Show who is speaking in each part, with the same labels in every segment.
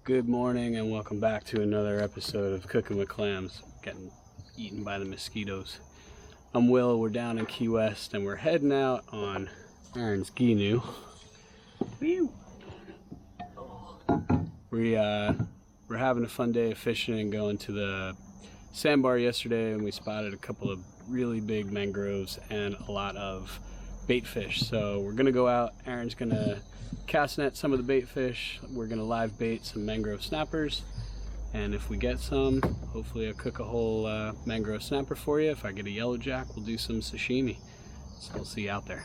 Speaker 1: Good morning and welcome back to another episode of Cooking with Clams. Getting eaten by the mosquitoes. I'm Will, we're down in Key West and we're heading out on Aaron's Ginu. We're having a fun day of fishing and going to the sandbar yesterday, and we spotted a couple of really big mangroves and a lot of bait fish. So we're gonna go out, Aaron's gonna cast net some of the bait fish, we're gonna live bait some mangrove snappers, and if we get some, hopefully I'll cook a whole mangrove snapper for you. If I get a yellow jack, we'll do some sashimi. So we'll see you out there.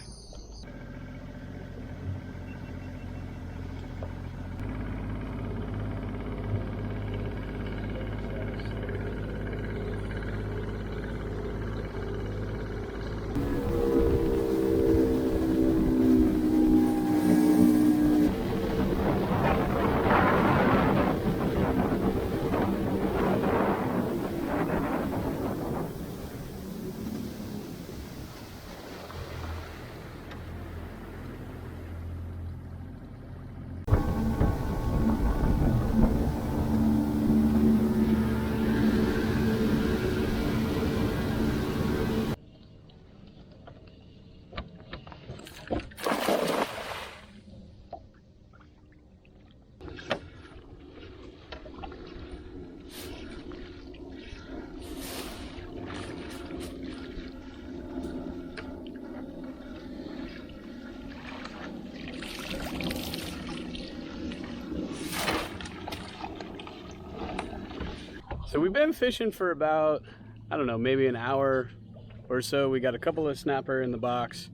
Speaker 1: So we've been fishing for about, I don't know, maybe an hour or so. We got a couple of snapper in the box.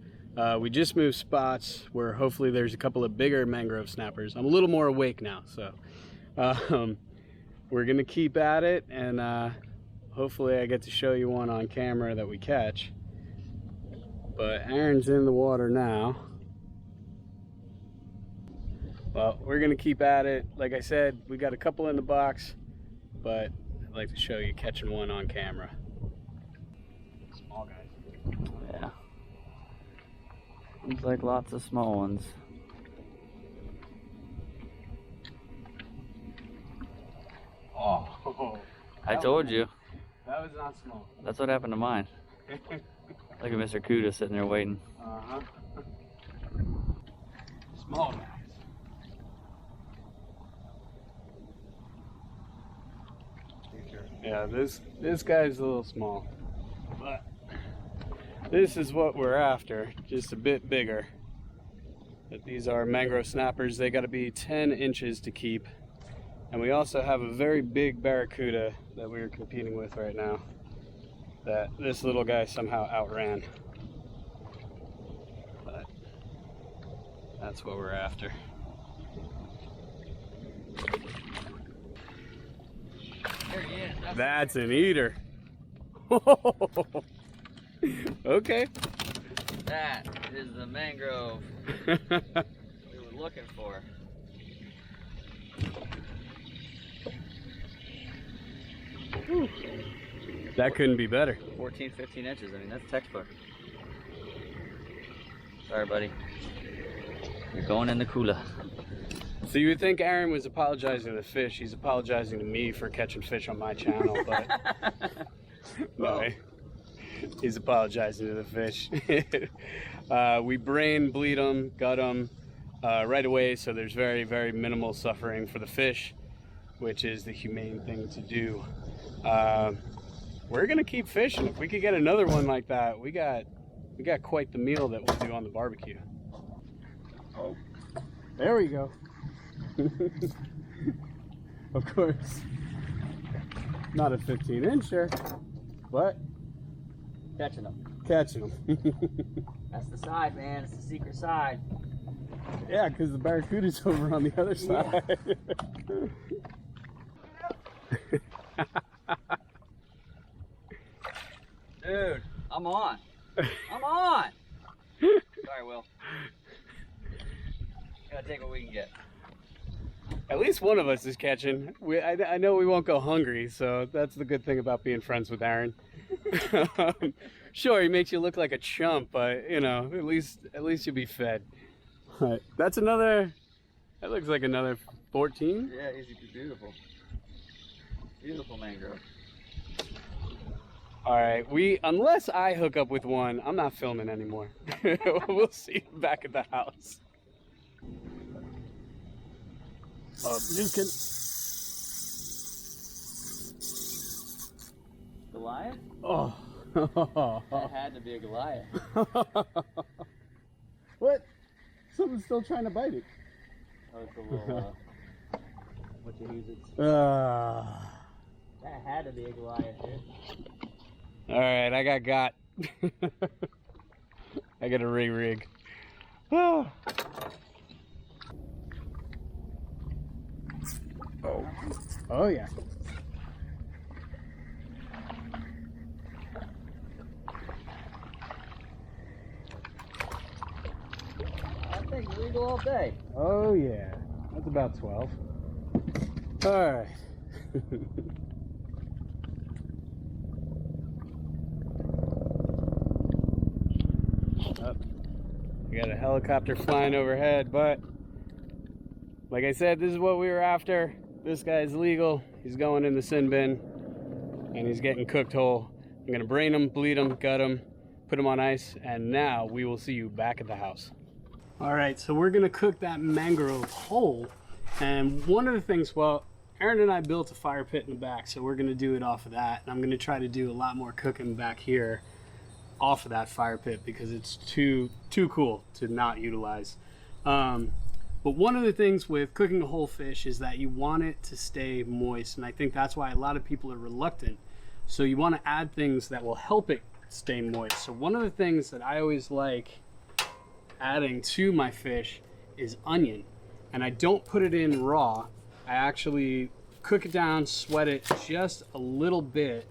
Speaker 1: We just moved spots where hopefully there's a couple of bigger mangrove snappers. I'm a little more awake now, so we're gonna keep at it, and hopefully I get to show you one on camera that we catch. But Aaron's in the water now. Well, we're gonna keep at it. Like I said, we got a couple in the box, but I'd like to show you catching one on camera. Small guys.
Speaker 2: Yeah. Seems like lots of small ones.
Speaker 1: Oh.
Speaker 2: I told you.
Speaker 1: That was not small.
Speaker 2: That's what happened to mine. Look at Mr. Cuda sitting there waiting.
Speaker 1: Uh-huh. Small guys. Yeah, this guy's a little small, but this is what we're after, just a bit bigger. But these are mangrove snappers. They got to be 10 inches to keep, and we also have a very big barracuda that we're competing with right now that this little guy somehow outran. But that's what we're after.
Speaker 2: There he is.
Speaker 1: That's an eater. Okay.
Speaker 2: That is the mangrove we were looking for.
Speaker 1: That couldn't be better.
Speaker 2: 14, 15 inches. I mean, that's textbook. Sorry, buddy. You're going in the cooler.
Speaker 1: So you would think Aaron was apologizing to the fish. He's apologizing to me for catching fish on my channel, but no, he's apologizing to the fish. We brain bleed them, gut them right away, so there's very, very minimal suffering for the fish, which is the humane thing to do. We're gonna keep fishing. If we could get another one like that, we got quite the meal that we'll do on the barbecue. Oh, there we go. Of course, not a 15-incher, but
Speaker 2: Catching them.
Speaker 1: catching them.
Speaker 2: That's the side, man. It's the secret side.
Speaker 1: Yeah, because the barracuda's over on the other side.
Speaker 2: Dude, I'm on. I'm on. Sorry, Will. Gotta take what we can get.
Speaker 1: At least one of us is catching. I know we won't go hungry, so that's the good thing about being friends with Aaron. Sure, he makes you look like a chump, but you know, at least you'll be fed. All right, that's another. That looks like another 14?
Speaker 2: Yeah, he's beautiful. Beautiful mangrove.
Speaker 1: All right, unless I hook up with one, I'm not filming anymore. We'll see you back at the house. Oh, just kidding.
Speaker 2: Goliath?
Speaker 1: Oh.
Speaker 2: That had to be a Goliath.
Speaker 1: What? Someone's still trying to bite it.
Speaker 2: Oh, it's a little, what you use it? That had to be a Goliath, dude.
Speaker 1: All right, I got. I got a rig. Oh. Oh yeah.
Speaker 2: That thing's legal all day.
Speaker 1: Oh yeah. That's about 12. All right. We got a helicopter flying overhead, but like I said, this is what we were after. This guy's legal. He's going in the sin bin, and he's getting cooked whole. I'm gonna brain him, bleed him, gut him, put him on ice, and now we will see you back at the house. All right, so we're gonna cook that mangrove whole, and one of the things, well, Aaron and I built a fire pit in the back, so we're gonna do it off of that, and I'm gonna try to do a lot more cooking back here off of that fire pit because it's too cool to not utilize. But one of the things with cooking a whole fish is that you want it to stay moist, and I think that's why a lot of people are reluctant. So you want to add things that will help it stay moist. So one of the things that I always like adding to my fish is onion, and I don't put it in raw. I actually cook it down, sweat it just a little bit,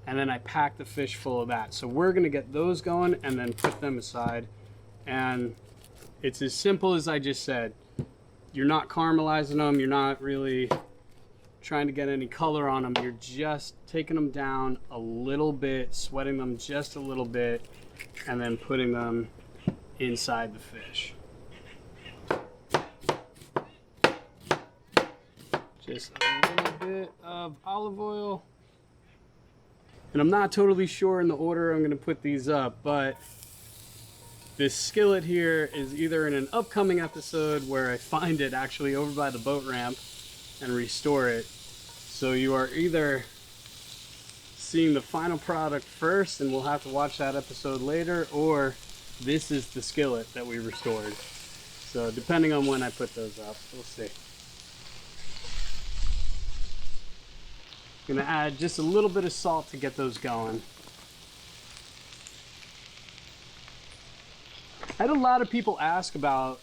Speaker 1: and then I pack the fish full of that. So we're gonna get those going and then put them aside. And it's as simple as I just said. You're not caramelizing them, you're not really trying to get any color on them. You're just taking them down a little bit, sweating them just a little bit, and then putting them inside the fish. Just a little bit of olive oil. And I'm not totally sure in the order I'm gonna put these up, but this skillet here is either in an upcoming episode where I find it actually over by the boat ramp and restore it. So you are either seeing the final product first and we'll have to watch that episode later, or this is the skillet that we restored. So depending on when I put those up, we'll see. Gonna add just a little bit of salt to get those going. I had a lot of people ask about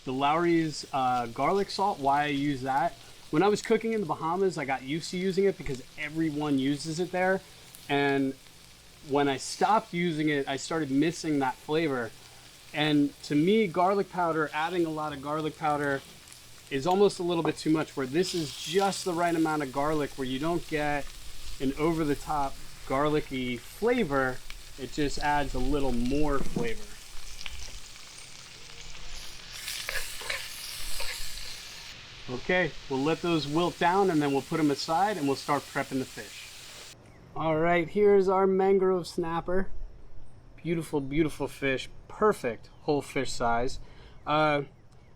Speaker 1: the Lowry's garlic salt, why I use that. When I was cooking in the Bahamas, I got used to using it because everyone uses it there. And when I stopped using it, I started missing that flavor. And to me, garlic powder, adding a lot of garlic powder is almost a little bit too much, where this is just the right amount of garlic where you don't get an over-the-top garlicky flavor. It just adds a little more flavor. Okay, we'll let those wilt down and then we'll put them aside and we'll start prepping the fish. All right, here's our mangrove snapper. Beautiful, beautiful fish, perfect whole fish size.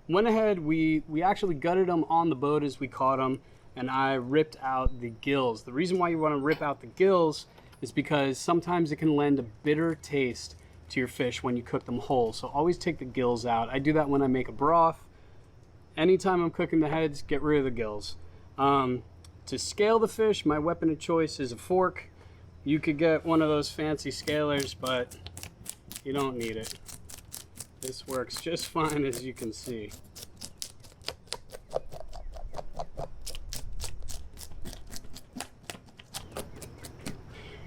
Speaker 1: Went ahead, we actually gutted them on the boat as we caught them, and I ripped out the gills. The reason why you want to rip out the gills is because sometimes it can lend a bitter taste to your fish when you cook them whole. So always take the gills out. I do that when I make a broth. Anytime I'm cooking the heads, get rid of the gills. To scale the fish, my weapon of choice is a fork. You could get one of those fancy scalers, but you don't need it. This works just fine, as you can see.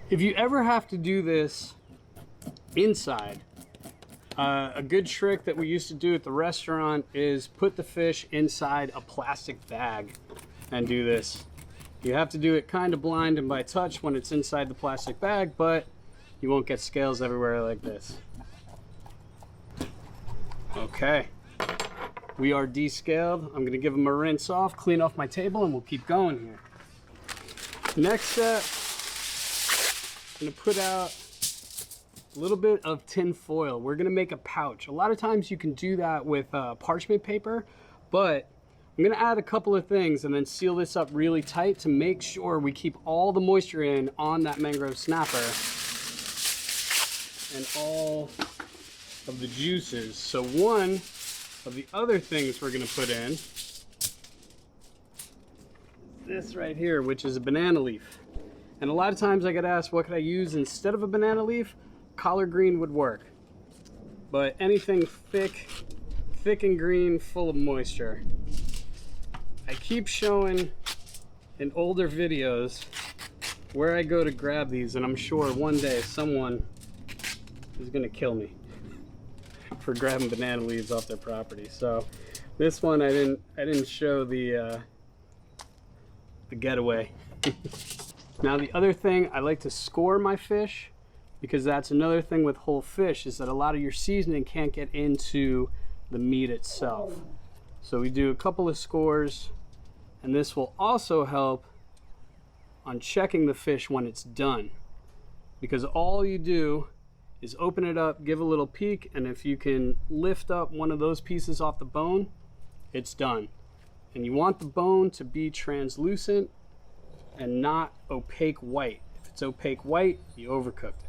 Speaker 1: If you ever have to do this inside, a good trick that we used to do at the restaurant is put the fish inside a plastic bag and do this. You have to do it kind of blind and by touch when it's inside the plastic bag, but you won't get scales everywhere like this. Okay, We are descaled. I'm gonna give them a rinse off, clean off my table, and we'll keep going here. Next step, I'm gonna put out a little bit of tin foil. We're gonna make a pouch. A lot of times you can do that with parchment paper, but I'm gonna add a couple of things and then seal this up really tight to make sure we keep all the moisture in on that mangrove snapper and all of the juices. So one of the other things we're gonna put in is this right here, which is a banana leaf. And a lot of times I get asked, what could I use instead of a banana leaf? Collard green would work. But anything thick and green, full of moisture. I keep showing in older videos where I go to grab these, and I'm sure one day someone is gonna kill me for grabbing banana leaves off their property. So this one I didn't show the getaway. Now the other thing, I like to score my fish, because that's another thing with whole fish, is that a lot of your seasoning can't get into the meat itself. So we do a couple of scores, and this will also help on checking the fish when it's done, because all you do is open it up, give a little peek, and if you can lift up one of those pieces off the bone, it's done. And you want the bone to be translucent and not opaque white. If it's opaque white, you overcooked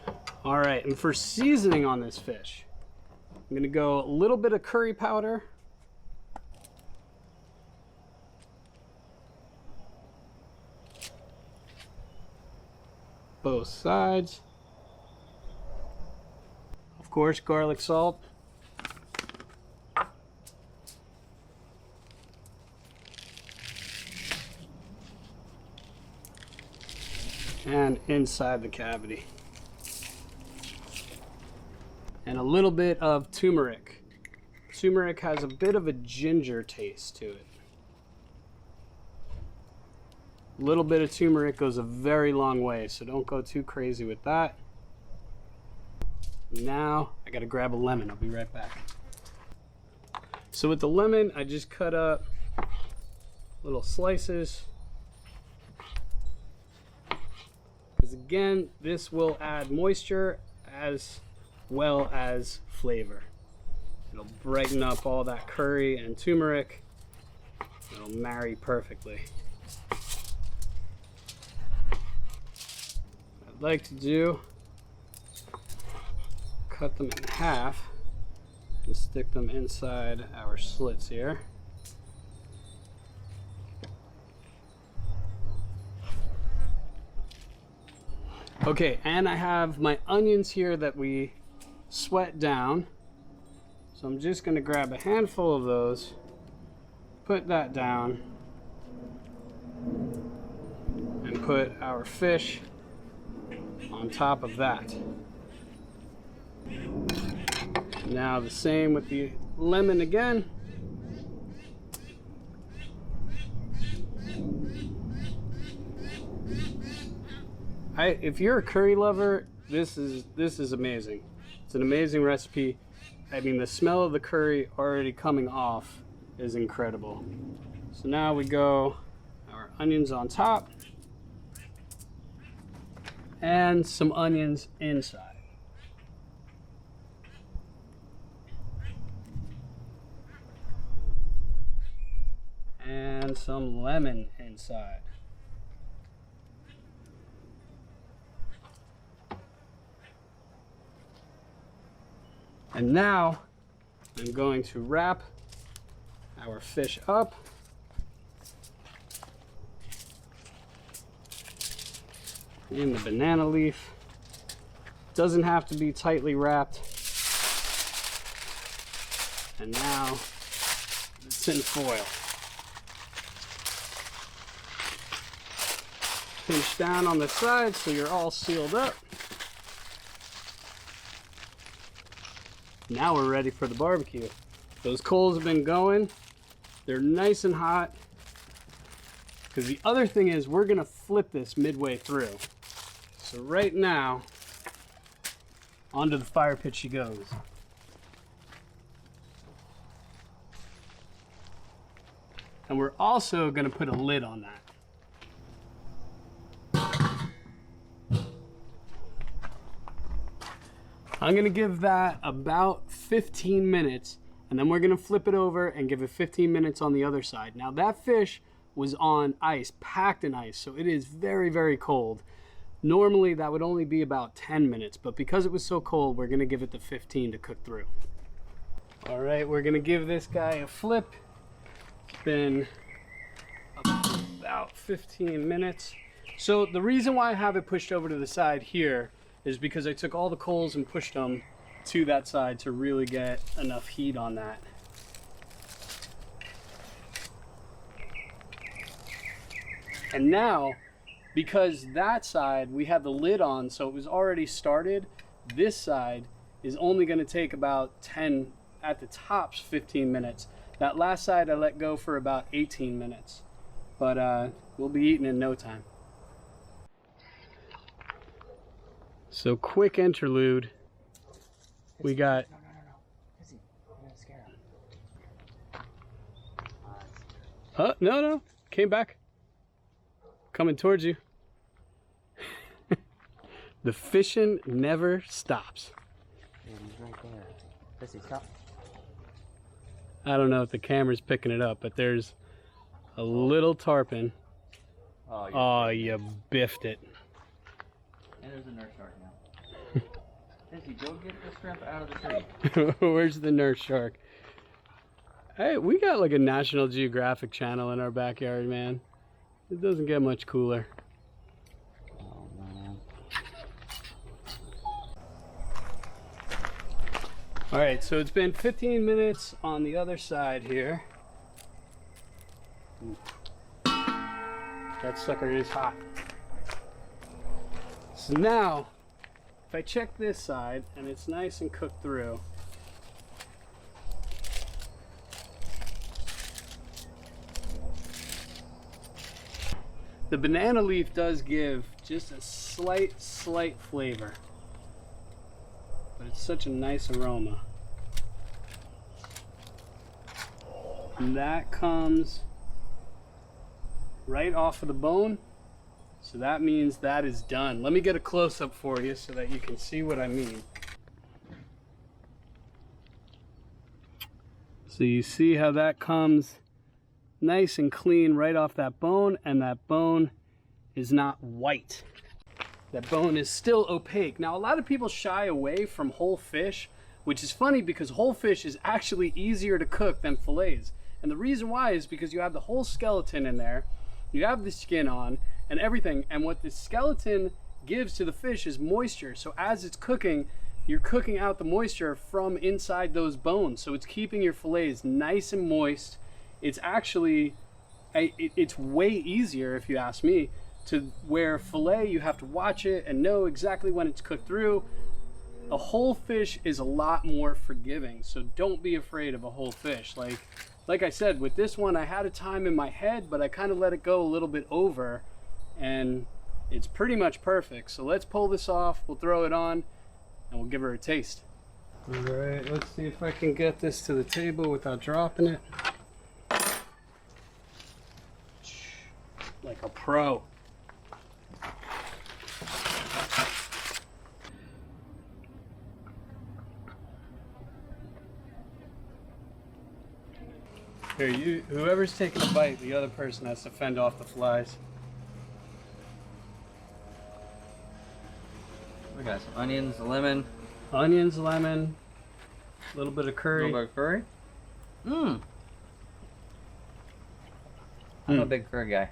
Speaker 1: it. All right, and for seasoning on this fish, I'm gonna go a little bit of curry powder, both sides. Of course, garlic salt. And inside the cavity. And a little bit of turmeric. Turmeric has a bit of a ginger taste to it. A little bit of turmeric goes a very long way, so don't go too crazy with that. Now I gotta grab a lemon. I'll be right back. So with the lemon, I just cut up little slices, because again, this will add moisture as well as flavor. It'll brighten up all that curry and turmeric. It'll marry perfectly. I'd like to do, cut them in half and stick them inside our slits here. Okay, and I have my onions here that we sweat down. So I'm just going to grab a handful of those, put that down, and put our fish on top of that. Now the same with the lemon again. If you're a curry lover, this is amazing. It's an amazing recipe. I mean, the smell of the curry already coming off is incredible. So now we go our onions on top and some onions inside. And some lemon inside. And now I'm going to wrap our fish up. In the banana leaf. Doesn't have to be tightly wrapped. And now the tin foil. Pinch down on the sides so you're all sealed up. Now we're ready for the barbecue. Those coals have been going. They're nice and hot. Because the other thing is, we're gonna flip this midway through. So right now, onto the fire pit she goes. And we're also gonna put a lid on that. I'm gonna give that about 15 minutes, and then we're gonna flip it over and give it 15 minutes on the other side. Now that fish was on ice, packed in ice, so it is very, very cold. Normally that would only be about 10 minutes, but because it was so cold, we're gonna give it the 15 to cook through. All right, we're gonna give this guy a flip. It's been about 15 minutes. So the reason why I have it pushed over to the side here is because I took all the coals and pushed them to that side to really get enough heat on that. And now, because that side we had the lid on, so it was already started, this side is only going to take about 10, at the tops 15 minutes. That last side I let go for about 18 minutes, but we'll be eating in no time. So quick interlude. We got.
Speaker 2: No. Izzy, I'm gonna scare him.
Speaker 1: No. Came back. Coming towards you. The fishing never stops.
Speaker 2: Dude, he's right there. Izzy, stop.
Speaker 1: I don't know if the camera's picking it up, but there's a little tarpon. Oh, you biffed it.
Speaker 2: And there's a nurse shark now. Izzy, go get the shrimp out of the tree.
Speaker 1: Where's the nurse shark? Hey, we got like a National Geographic channel in our backyard, man. It doesn't get much cooler.
Speaker 2: Oh, man.
Speaker 1: All right, so it's been 15 minutes on the other side here. That sucker is hot. So now, if I check this side and it's nice and cooked through, the banana leaf does give just a slight flavor, but it's such a nice aroma. And that comes right off of the bone. So that means that is done. Let me get a close-up for you so that you can see what I mean. So you see how that comes nice and clean right off that bone, and that bone is not white. That bone is still opaque. Now a lot of people shy away from whole fish, which is funny because whole fish is actually easier to cook than fillets. And the reason why is because you have the whole skeleton in there, you have the skin on and everything, and what the skeleton gives to the fish is moisture. So as it's cooking, you're cooking out the moisture from inside those bones, so it's keeping your fillets nice and moist. It's actually, it's way easier, if you ask me, to where fillet you have to watch it and know exactly when it's cooked through. A whole fish is a lot more forgiving, so don't be afraid of a whole fish. Like I said, with this one I had a time in my head, but I kind of let it go a little bit over, and it's pretty much perfect. So let's pull this off, we'll throw it on, and we'll give her a taste. All right, let's see if I can get this to the table without dropping it. Like a pro. Here, whoever's taking a bite, the other person has to fend off the flies.
Speaker 2: We got some onions, lemon.
Speaker 1: Onions, lemon, a little bit of curry.
Speaker 2: A little bit of curry. I'm a big curry guy.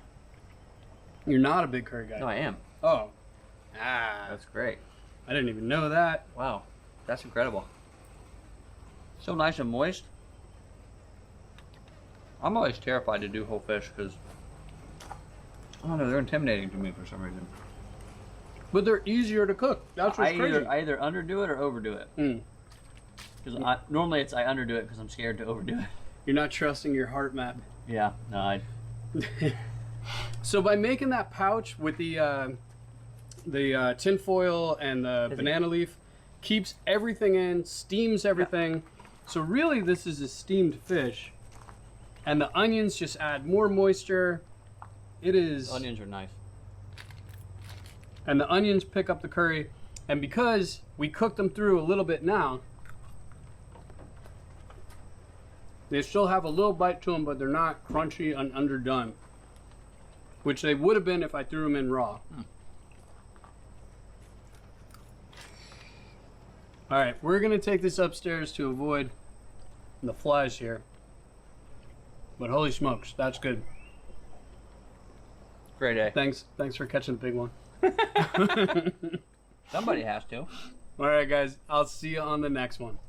Speaker 1: You're not a big curry guy.
Speaker 2: No, I am.
Speaker 1: Oh.
Speaker 2: That's great.
Speaker 1: I didn't even know that.
Speaker 2: Wow, that's incredible. So nice and moist. I'm always terrified to do whole fish because, I don't know, they're intimidating to me for some reason.
Speaker 1: But they're easier to cook. That's what's crazy.
Speaker 2: I either underdo it or overdo it. Because normally I underdo it because I'm scared to overdo it.
Speaker 1: You're not trusting your heart map.
Speaker 2: Yeah, no,
Speaker 1: So by making that pouch with the tin foil and the banana leaf, keeps everything in, steams everything. So really this is a steamed fish. And the onions just add more moisture. It is...
Speaker 2: Onions are nice.
Speaker 1: And the onions pick up the curry. And because we cooked them through a little bit now, they still have a little bite to them, but they're not crunchy and underdone. Which they would have been if I threw them in raw. Alright, we're going to take this upstairs to avoid the flies here. But holy smokes, that's good.
Speaker 2: Great day.
Speaker 1: Thanks for catching the big one.
Speaker 2: Somebody has to.
Speaker 1: Alright guys, I'll see you on the next one.